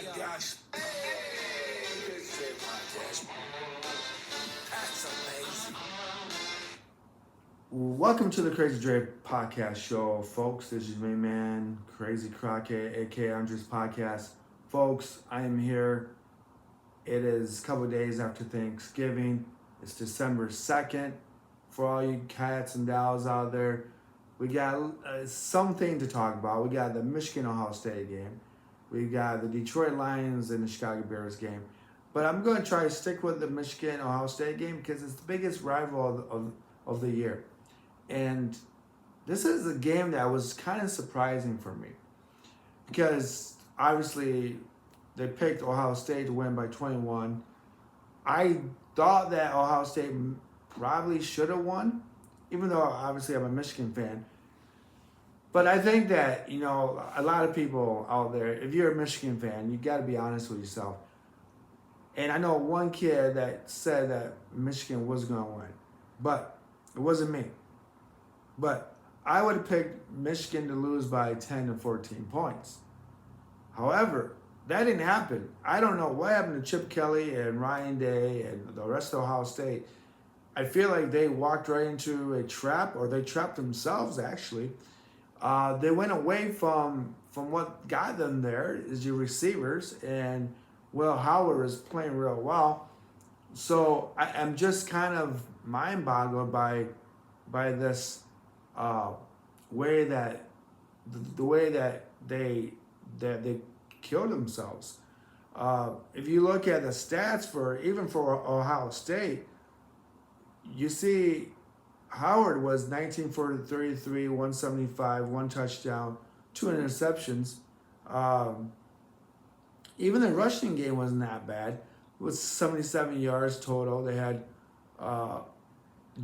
gosh. Hey, Crazy Dre podcast. That's amazing. Welcome to the Crazy Dre podcast show, folks. This is my man, Crazy Crockett, aka Andrews Podcast. Folks, I am here. It is a couple days after Thanksgiving. It's December 2nd. For all you cats and dolls out there, we got something to talk about. We got the Michigan-Ohio State game. We got the Detroit Lions and the Chicago Bears game. But I'm going to try to stick with the Michigan-Ohio State game because it's the biggest rival of the year. And this is a game that was kind of surprising for me because obviously they picked Ohio State to win by 21. I thought that Ohio State probably should have won, even though obviously I'm a Michigan fan. But I think that, a lot of people out there, if you're a Michigan fan, you got to be honest with yourself. And I know one kid that said that Michigan was going to win, but it wasn't me. But I would have picked Michigan to lose by 10 to 14 points. However, that didn't happen. I don't know what happened to Chip Kelly and Ryan Day and the rest of Ohio State. I feel like they walked right into a trap, or they trapped themselves, actually. They went away from what got them there is your receivers, and Will Howard is playing real well. So I'm just kind of mind-boggled by this way that the way that they killed themselves. If you look at the stats for Ohio State, you see Howard was 19 for 33, 175, one touchdown, 2 interceptions. Even the rushing game wasn't that bad. It was 77 yards total. They had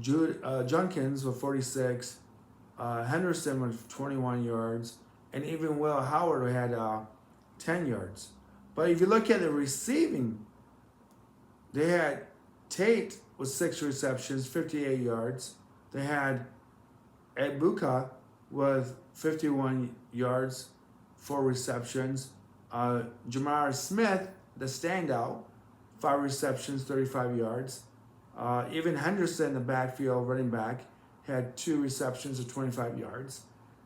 Junkins with 46, Henderson with 21 yards, and even Will Howard had 10 yards. But if you look at the receiving, they had Tate with 6 receptions, 58 yards. They had Eberflus with 51 yards, 4 receptions. Jamar Smith, the standout, 5 receptions, 35 yards. Even Henderson, the backfield running back, had 2 receptions of 25 yards.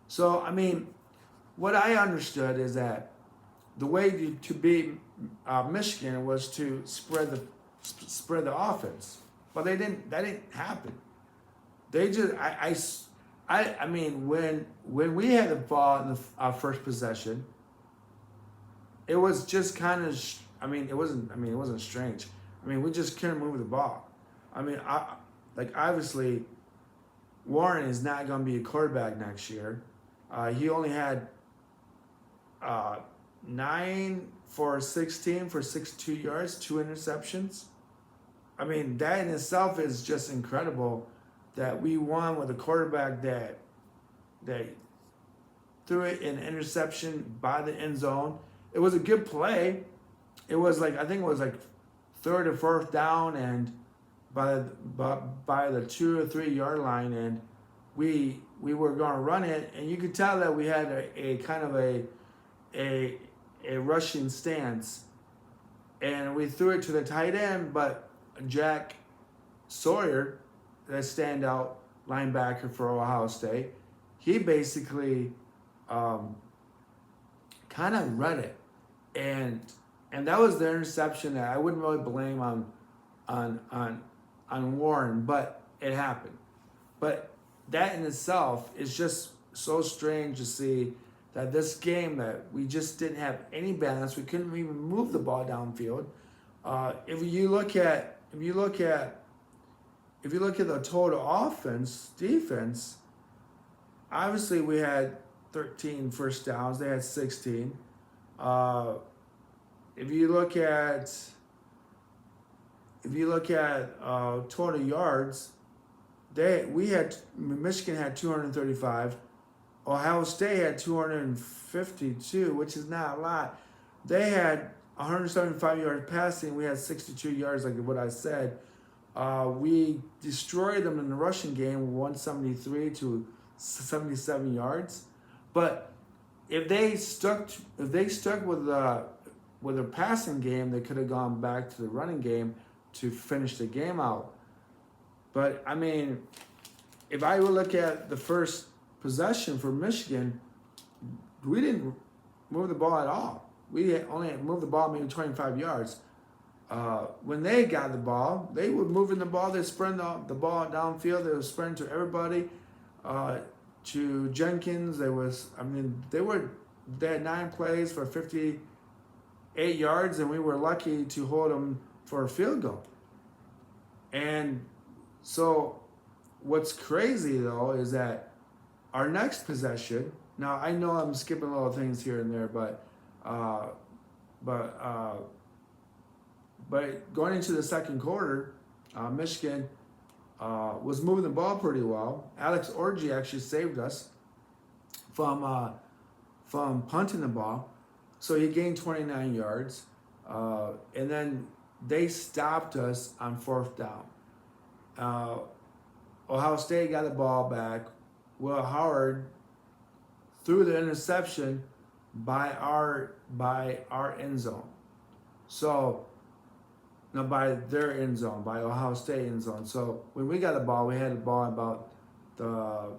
So, what I understood is that the way to beat Michigan was to spread the offense, but that didn't happen. They just when we had the ball in our first possession, it was just kind of it wasn't strange. We just couldn't move the ball. Obviously Warren is not going to be a quarterback next year. He only had 9 for 16 for 62 yards, 2 interceptions. That in itself is just incredible that we won with a quarterback that threw it in the by the end zone. It was a good play. It was I think it was 3rd or 4th down, and by the 2 or 3 yard line, and we were going to run it, and you could tell that we had a kind of a rushing stance, and we threw it to the tight end, but Jack Sawyer, the standout linebacker for Ohio State, he basically kind of read it, and that was the interception that I wouldn't really blame on Warren, but it happened. But that in itself is just so strange to see that this game that we just didn't have any balance. We couldn't even move the ball downfield. If you look at the total defense, obviously we had 13 first downs. They had 16. If you look at total yards, Michigan had 235. Ohio State had 252, which is not a lot. They had 175 yards passing. We had 62 yards, like what I said. We destroyed them in the rushing game, 173 to 77 yards. But if they stuck with with a passing game, they could have gone back to the running game to finish the game out. But I mean, if I would look at the first possession for Michigan, we didn't move the ball at all. We only moved the ball maybe 25 yards. When they got the ball, they were moving the ball. They sprint the ball downfield. They were sprinting to everybody. To Jenkins, they had 9 plays for 58 yards, and we were lucky to hold them for a field goal. And so what's crazy, though, is that our next possession, now I know I'm skipping little things here and there, but going into the second quarter, Michigan was moving the ball pretty well. Alex Orji actually saved us from punting the ball. So he gained 29 yards. And then they stopped us on 4th down. Ohio State got the ball back. Will Howard threw the interception by our end zone. So, no, by their end zone, by Ohio State end zone. So when we got the ball, we had the ball about the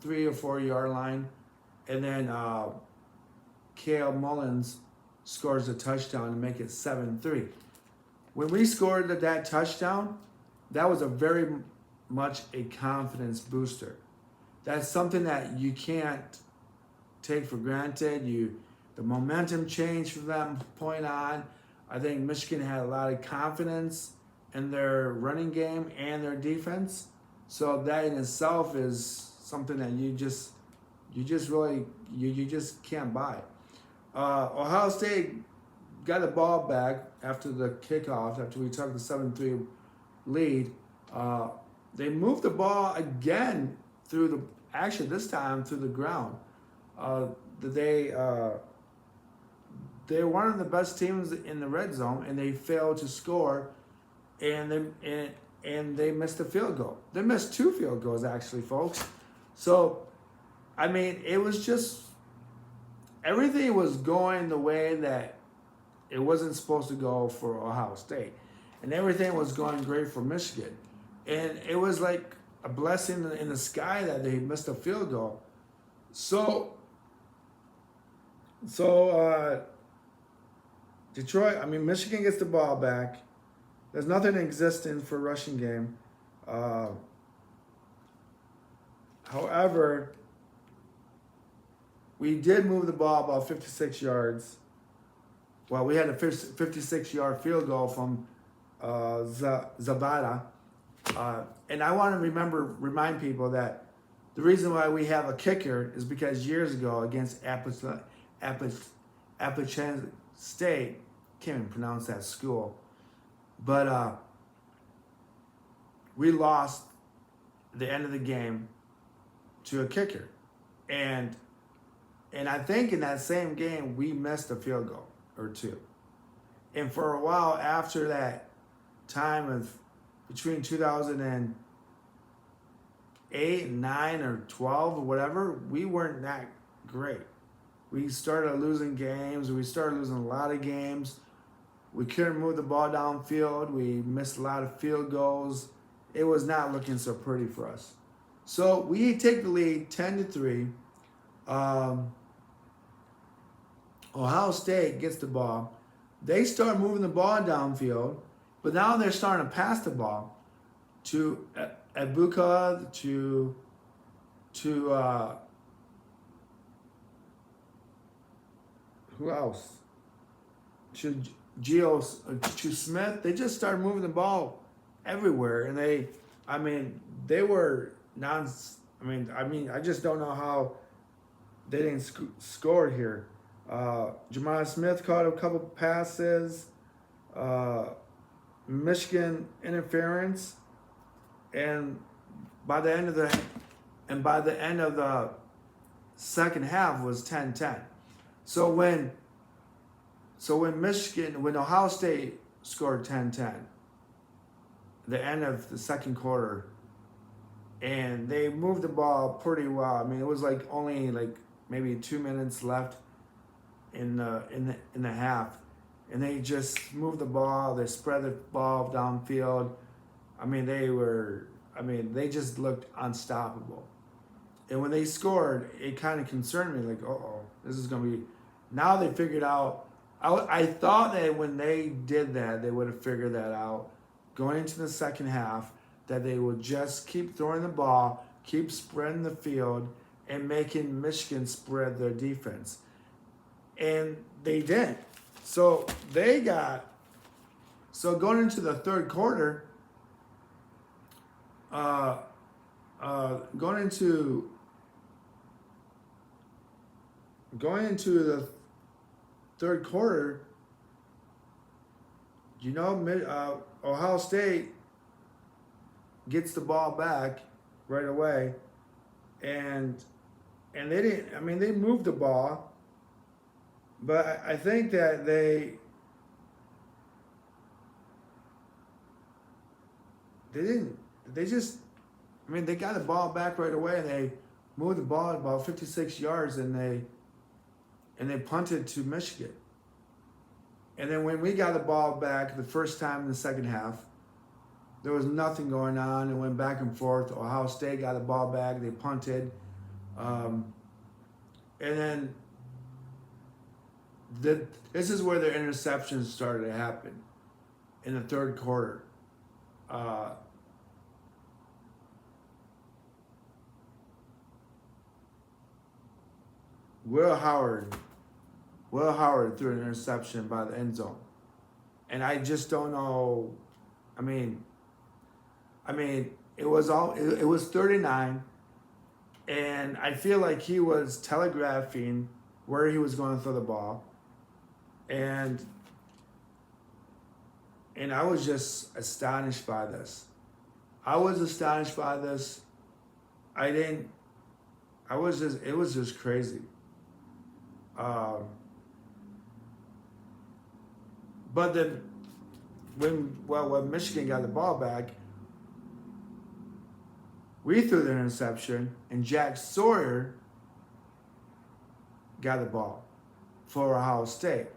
3 or 4 yard line, and then Cale Mullins scores a touchdown to make it 7-3. When we scored that touchdown, that was a very much a confidence booster. That's something that you can't take for granted. The momentum changed from that point on. I think Michigan had a lot of confidence in their running game and their defense. So that in itself is something that you just can't buy. Ohio State got the ball back after the kickoff, after we took the 7-3 lead. They moved the ball again this time through the ground. They're one of the best teams in the red zone, and they failed to score, and they missed a field goal. They missed 2 field goals, actually, folks. So, I mean, it was just, everything was going the way that it wasn't supposed to go for Ohio State. And everything was going great for Michigan. And it was like a blessing in the sky that they missed a field goal. So Detroit, Michigan gets the ball back. There's nothing existing for rushing game. However, we did move the ball about 56 yards. Well, we had a 56-yard field goal from Zabata. And I want to remind people that the reason why we have a kicker is because years ago against Appalachian State, can't even pronounce that school, but we lost the end of the game to a kicker, and I think in that same game we missed a field goal or 2, and for a while after that time of between 2008 and 9 or 12 or whatever, we weren't that great. We started losing games. We started losing a lot of games. We couldn't move the ball downfield. We missed a lot of field goals. It was not looking so pretty for us. So we take the lead 10-3. Ohio State gets the ball. They start moving the ball downfield, but now they're starting to pass the ball to Ebuka, to who else? To Smith. They just started moving the ball everywhere, and they were I just don't know how they didn't score here. Jamar Smith caught a couple passes. Michigan interference, and by the end of the second half was 10-10. So when Ohio State scored 10-10, the end of the second quarter, and they moved the ball pretty well. It was only maybe 2 minutes left in the half, and they just moved the ball. They spread the ball downfield. They just looked unstoppable. And when they scored, it kind of concerned me, like, oh, this is going to be. Now they figured out. I thought that when they did that, they would have figured that out going into the second half, that they would just keep throwing the ball, keep spreading the field, and making Michigan spread their defense. And they did. So going into the third quarter, going into the third quarter, Ohio State gets the ball back right away, and they didn't. I mean, they moved the ball, but I think that they didn't. They just. I mean, they got the ball back right away, and they moved the ball about 56 yards, and they punted to Michigan. And then when we got the ball back the first time in the second half, there was nothing going on. It went back and forth. Ohio State got the ball back. They punted. And then this is where the interceptions started to happen in the third quarter. Will Howard threw an interception by the end zone. And I just don't know. I mean, it was 39, and I feel like he was telegraphing where he was going to throw the ball. And I was just astonished by this. It was just crazy. But then when Michigan got the ball back, we threw the interception, and Jack Sawyer got the ball for Ohio State.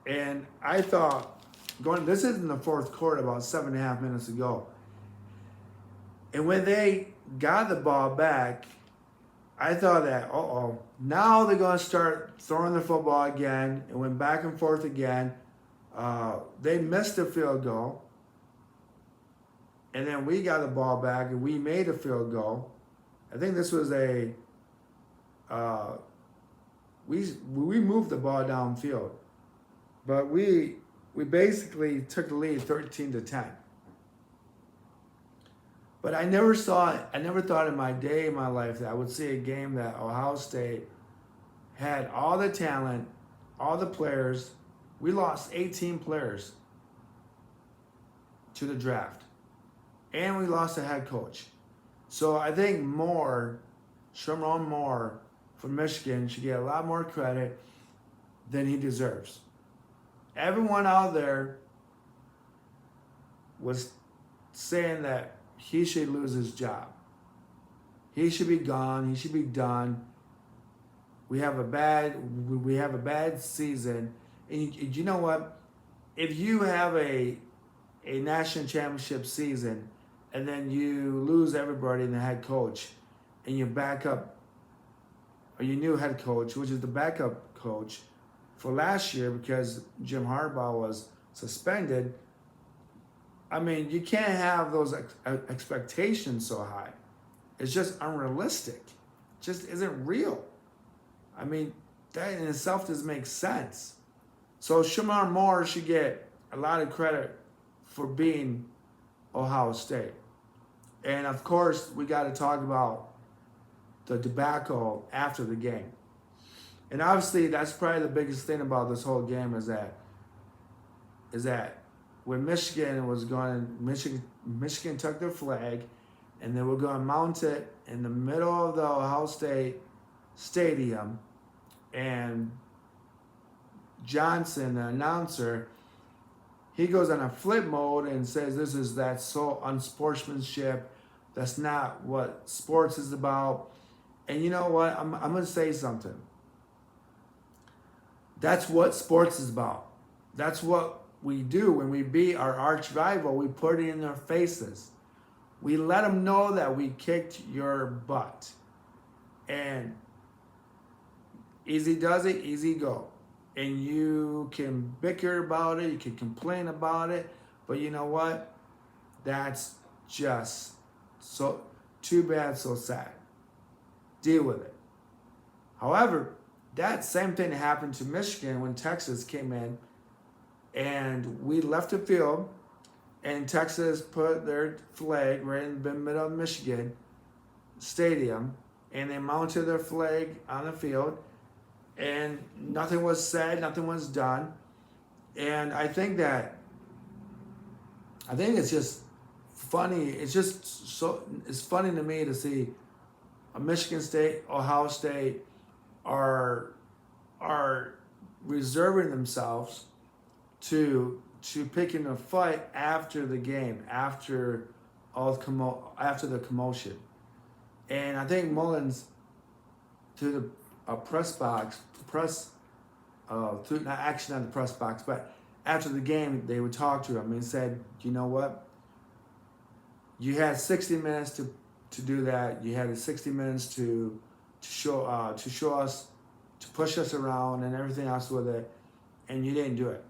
And I thought, this is in the fourth quarter, about 7.5 minutes ago. And when they got the ball back, I thought that, now they're going to start throwing the football again. It went back and forth again. They missed a field goal. And then we got the ball back and we made a field goal. I think this was we moved the ball downfield. But we basically took the lead 13-10. But I never thought in my life that I would see a game that Ohio State had all the talent, all the players. We lost 18 players to the draft. And we lost a head coach. So I think Sherman Moore from Michigan should get a lot more credit than he deserves. Everyone out there was saying that he should lose his job. He should be gone. He should be done. We have a bad season. And you know what? If you have a national championship season and then you lose everybody in the head coach and your backup or your new head coach, which is the backup coach for last year because Jim Harbaugh was suspended, I mean, you can't have those expectations so high. It's just unrealistic. It just isn't real. I mean, that in itself doesn't make sense. So Sherman Moore should get a lot of credit for being Ohio State. And of course, we got to talk about the debacle after the game. And obviously, that's probably the biggest thing about this whole game is that when Michigan took their flag and they were going to mount it in the middle of the Ohio State stadium, and Johnson, the announcer, he goes on a flip mode and says that's so unsportsmanship. That's not what sports is about. And you know what? I'm going to say something. That's what sports is about. That's what we do when we beat our arch rival. We put it in their faces. We let them know that we kicked your butt. And easy does it, easy go. And you can bicker about it, you can complain about it, but you know what? That's just so too bad, so sad. Deal with it. However, that same thing happened to Michigan when Texas came in and we left the field and Texas put their flag right in the middle of Michigan Stadium and they mounted their flag on the field and nothing was said, nothing was done. And I think it's just funny. It's funny to me to see a Michigan State, Ohio State are reserving themselves to picking a fight after the game, after the commotion. And I think Mullins to the press box, not the press box, but after the game, they would talk to him and said, you know what? You had 60 minutes to do that. You had 60 minutes to show us, to push us around and everything else with it, and you didn't do it.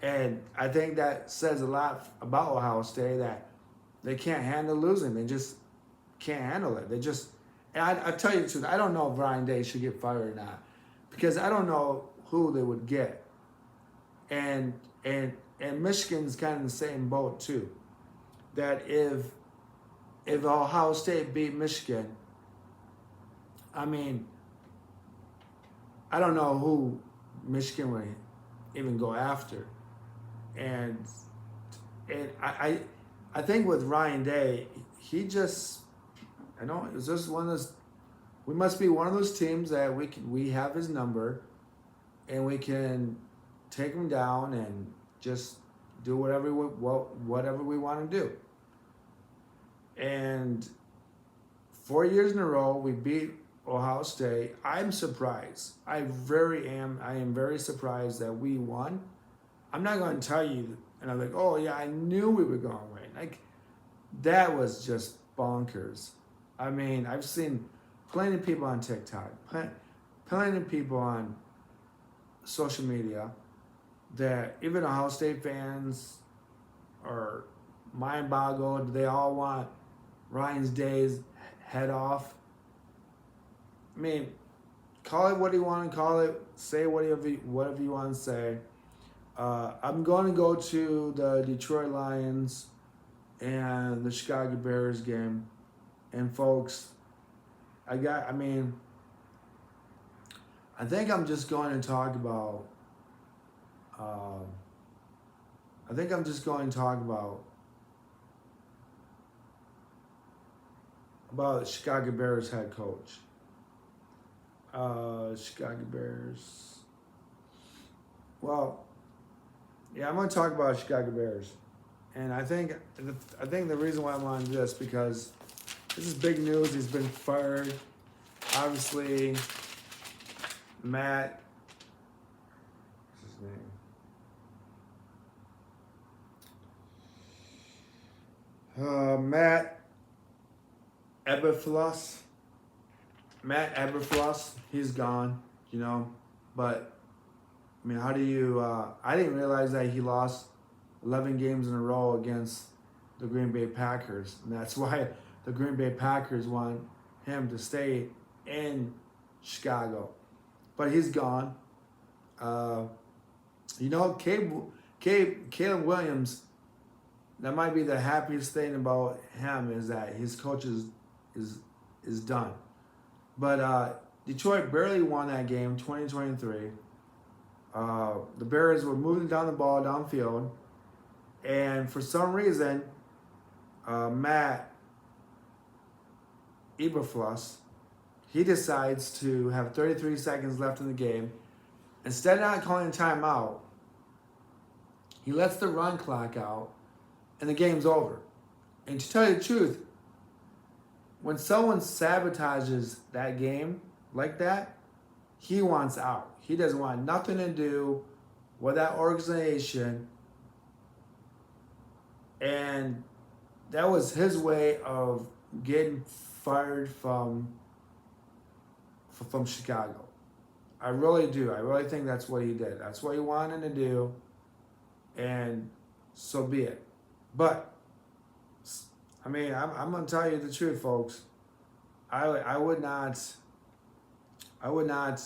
And I think that says a lot about Ohio State, that they can't handle losing. They just can't handle it. And I tell you the truth, I don't know if Ryan Day should get fired or not, because I don't know who they would get. And Michigan's kind of in the same boat too. That if Ohio State beat Michigan, I mean, I don't know who Michigan would even go after. And I think with Ryan Day, it's just one of those. We must be one of those teams that we have his number, and we can take him down and just do whatever we want to do. And 4 years in a row, we beat Ohio State. I'm surprised. I am very surprised that we won. I'm not going to tell you, and I'm like, oh yeah, I knew we were going to win. Like, that was just bonkers. I mean, I've seen plenty of people on TikTok, plenty of people on social media, that even Ohio State fans are mind boggled. They all want Ryan Day's head off. I mean, call it what you want to call it. Say whatever you want to say. I'm going to go to the Detroit Lions and the Chicago Bears game. And folks, I think I'm just going to talk about about Chicago Bears head coach. Chicago Bears. Well, yeah, I'm going to talk about Chicago Bears, and I think the reason why I want to do this, because this is big news. He's been fired. Obviously, Matt. What's his name? Matt Eberflus. Matt Eberflus. He's gone. But I mean, how do you? I didn't realize that he lost 11 games in a row against the Green Bay Packers, and that's why the Green Bay Packers want him to stay in Chicago. But he's gone. Caleb Williams, that might be the happiest thing about him, is that his coach is done. But Detroit barely won that game, 2023. The Bears were moving down the ball downfield, and for some reason, Matt Eberflus, he decides to have 33 seconds left in the game. Instead of not calling a timeout, he lets the run clock out, and the game's over. And to tell you the truth, when someone sabotages that game like that, he wants out. He doesn't want nothing to do with that organization, and that was his way of getting fired from Chicago. I really do. I really think that's what he did. That's what he wanted to do, and so be it. But I mean, I'm gonna tell you the truth, folks. I would not. I would not.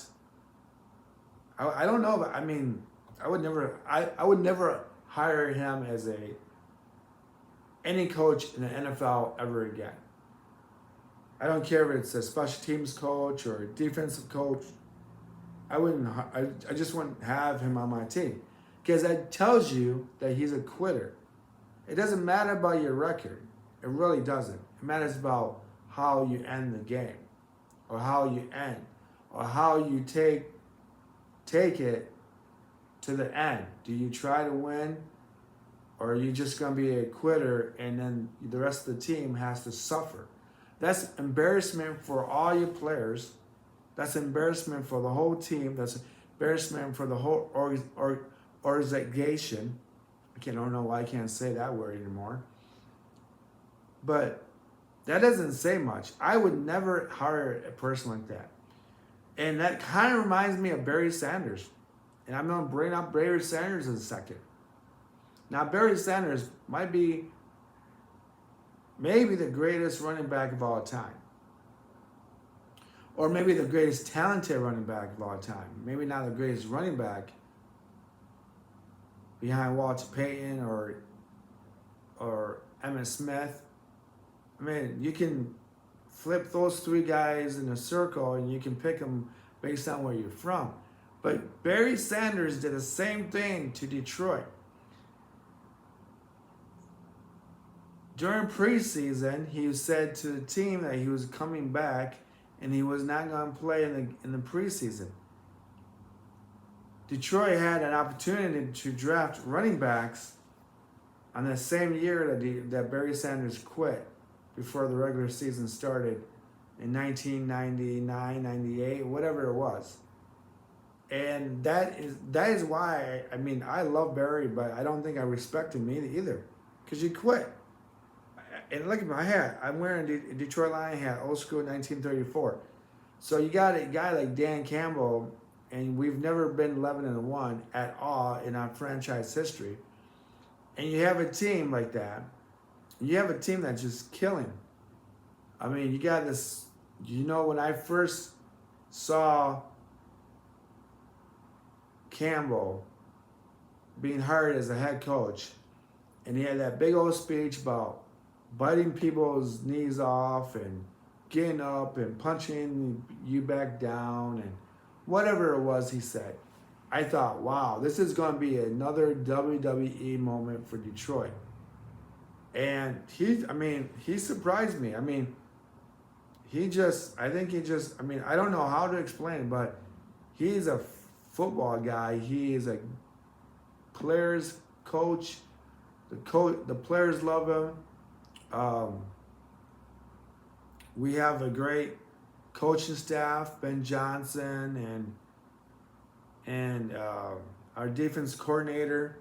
I don't know. But I mean, I would never. I would never hire him as any coach in the NFL ever again. I don't care if it's a special teams coach or a defensive coach. I wouldn't. I just wouldn't have him on my team, because that tells you that he's a quitter. It doesn't matter about your record. It really doesn't. It matters about how you end the game, or how you end, or how you take it to the end. Do you try to win, or are you just going to be a quitter and then the rest of the team has to suffer? That's embarrassment for all your players. That's embarrassment for the whole team. That's embarrassment for the whole organization. I don't know why I can't say that word anymore. But that doesn't say much. I would never hire a person like that. And that kind of reminds me of Barry Sanders. And I'm going to bring up Barry Sanders in a second. Now, Barry Sanders might be maybe the greatest running back of all time. Or maybe the greatest talented running back of all time. Maybe not the greatest running back behind Walter Payton or Emmitt Smith. I mean, you can flip those three guys in a circle and you can pick them based on where you're from. But Barry Sanders did the same thing to Detroit. During preseason, he said to the team that he was coming back and he was not going to play in the preseason. Detroit had an opportunity to draft running backs on the same year that Barry Sanders quit before the regular season started in 1999, 98, whatever it was. And that is why, I mean, I love Barry, but I don't think I respect him either, because you quit. And look at my hat. I'm wearing a Detroit Lion hat, O.S.U 1934. So you got a guy like Dan Campbell, and we've never been 11-1 at all in our franchise history. And you have a team like that. You have a team that's just killing. I mean, you got this, when I first saw Campbell being hired as a head coach, and he had that big old speech about biting people's knees off and getting up and punching you back down and whatever it was he said, I thought, wow, this is going to be another WWE moment for Detroit. And he surprised me. I mean, I don't know how to explain it, but he's a football guy. He is a players coach. The players love him. We have a great coaching staff, Ben Johnson and our defense coordinator.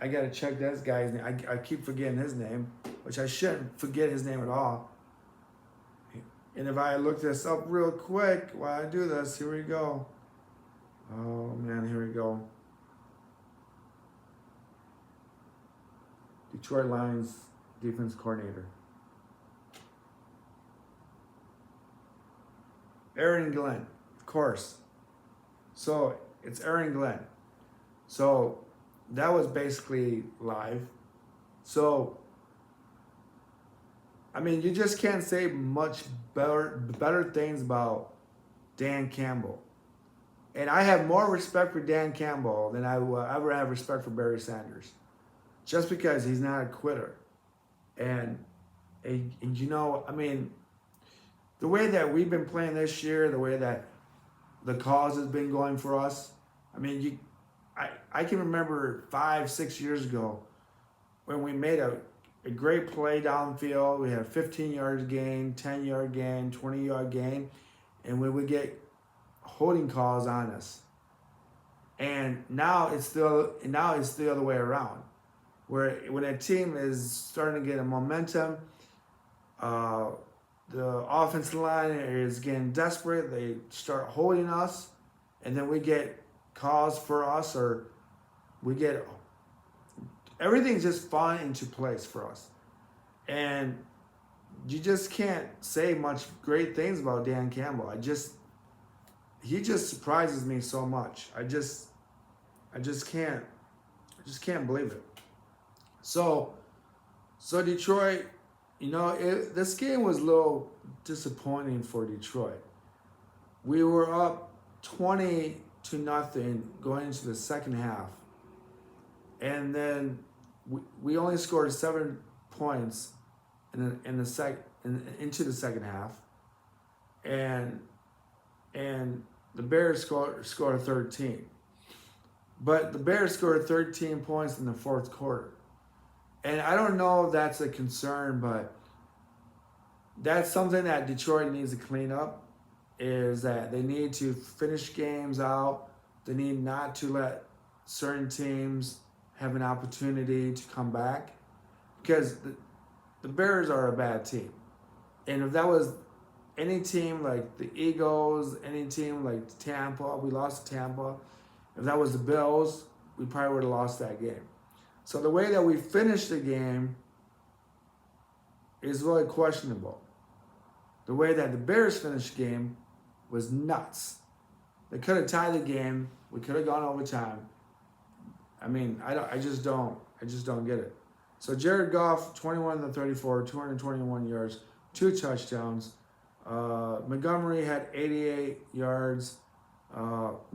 I gotta check this guy's name. I keep forgetting his name, which I shouldn't forget his name at all. And if I look this up real quick while I do this, here we go. Oh man, here we go. Detroit Lions defense coordinator. Aaron Glenn, of course. So it's Aaron Glenn. So that was basically live. So, I mean, you just can't say much better things about Dan Campbell. And I have more respect for Dan Campbell than I will ever have respect for Barry Sanders. Just because he's not a quitter. And I mean, the way that we've been playing this year, the way that the cause has been going for us, I mean, I can remember 5-6 years ago when we made a great play downfield. We had 15 yards gain, 10-yard gain, 20-yard gain, and we would get holding calls on us. And now it's the other way around, where when a team is starting to get a momentum, uh, the offensive line is getting desperate. They start holding us, and then we get calls for us, or we get everything's just falling into place for us. And you just can't say much great things about Dan Campbell. He just surprises me so much. I just can't believe it. So Detroit, this game was a little disappointing for Detroit. We were up 20-0 going into the second half, and then we only scored 7 points into the second half, and the Bears scored 13. But the Bears scored 13 points in the fourth quarter. And I don't know if that's a concern, but that's something that Detroit needs to clean up, is that they need to finish games out. They need not to let certain teams have an opportunity to come back, because the Bears are a bad team. And if that was any team like the Eagles, any team like Tampa, we lost to Tampa. If that was the Bills, we probably would have lost that game. So the way that we finished the game is really questionable. The way that the Bears finished the game was nuts. They could have tied the game. We could have gone overtime. I mean, I just don't get it. So Jared Goff, 21-34, 221 yards, 2 touchdowns. Montgomery had 88 yards.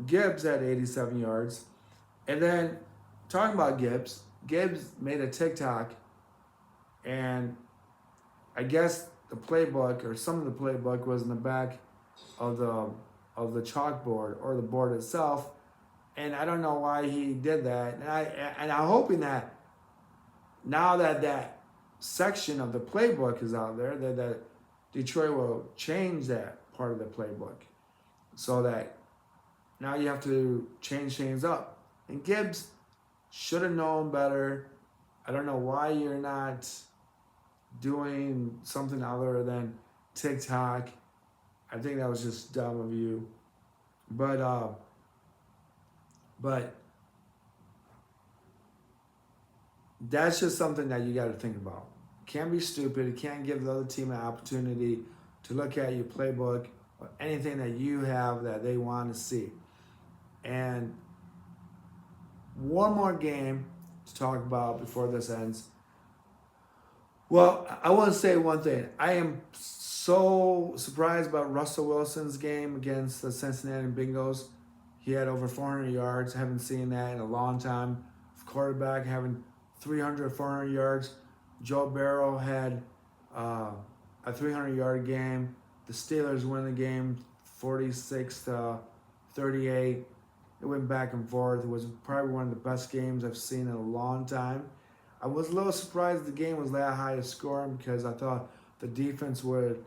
Gibbs had 87 yards. And then, talking about Gibbs made a TikTok, and I guess the playbook, or some of the playbook, was in the back of the chalkboard, or the board itself. And I don't know why he did that. And I'm hoping that now that section of the playbook is out there, that Detroit will change that part of the playbook, so that now you have to change things up. And Gibbs should have known better. I don't know why you're not doing something other than TikTok. I think that was just dumb of you. But that's just something that you got to think about. Can't be stupid. You can't give the other team an opportunity to look at your playbook or anything that you have that they want to see. And one more game to talk about before this ends. Well, I want to say one thing. I am so surprised about Russell Wilson's game against the Cincinnati Bengals. He had over 400 yards. I haven't seen that in a long time. Quarterback having 300, 400 yards. Joe Burrow had a 300-yard game. The Steelers win the game 46-38. It went back and forth. It was probably one of the best games I've seen in a long time. I was a little surprised the game was that high of scoring, because I thought the defense would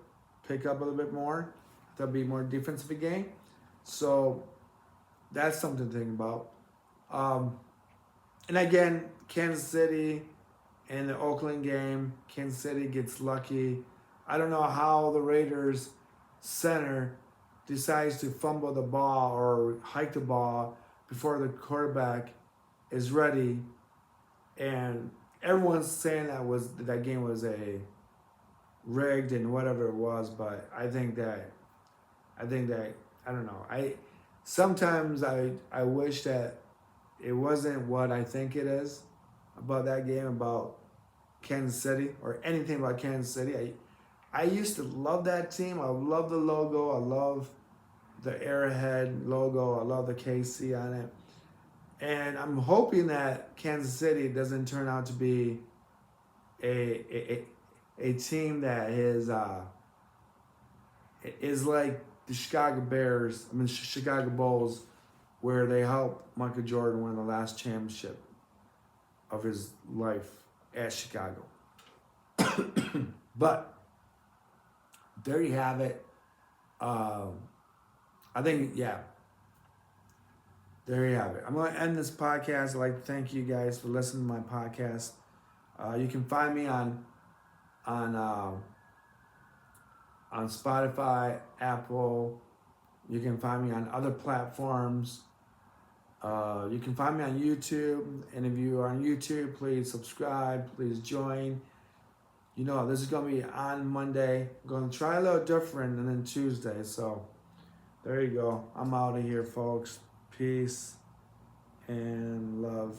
pick up a little bit more. There'd be more defensive game. So that's something to think about. And again, Kansas City and the Oakland game, Kansas City gets lucky. I don't know how the Raiders center decides to fumble the ball or hike the ball before the quarterback is ready, and everyone's saying that game was a rigged and whatever it was. But I think that I don't know. Sometimes I wish that it wasn't what I think it is about that game, about Kansas City, or anything about Kansas City. I used to love that team. I love the logo. I love the Arrowhead logo. I love the KC on it. And I'm hoping that Kansas City doesn't turn out to be a team that is like the Chicago Bulls, where they helped Michael Jordan win the last championship of his life at Chicago. But there you have it. I think, yeah. there you have it. I'm going to end this podcast. I'd like to thank you guys for listening to my podcast. You can find me on Spotify, Apple. You can find me on other platforms. You can find me on YouTube. And if you are on YouTube, please subscribe. Please join. You know, this is going to be on Monday. I'm going to try a little different and then Tuesday. So there you go. I'm out of here, folks. Peace and love.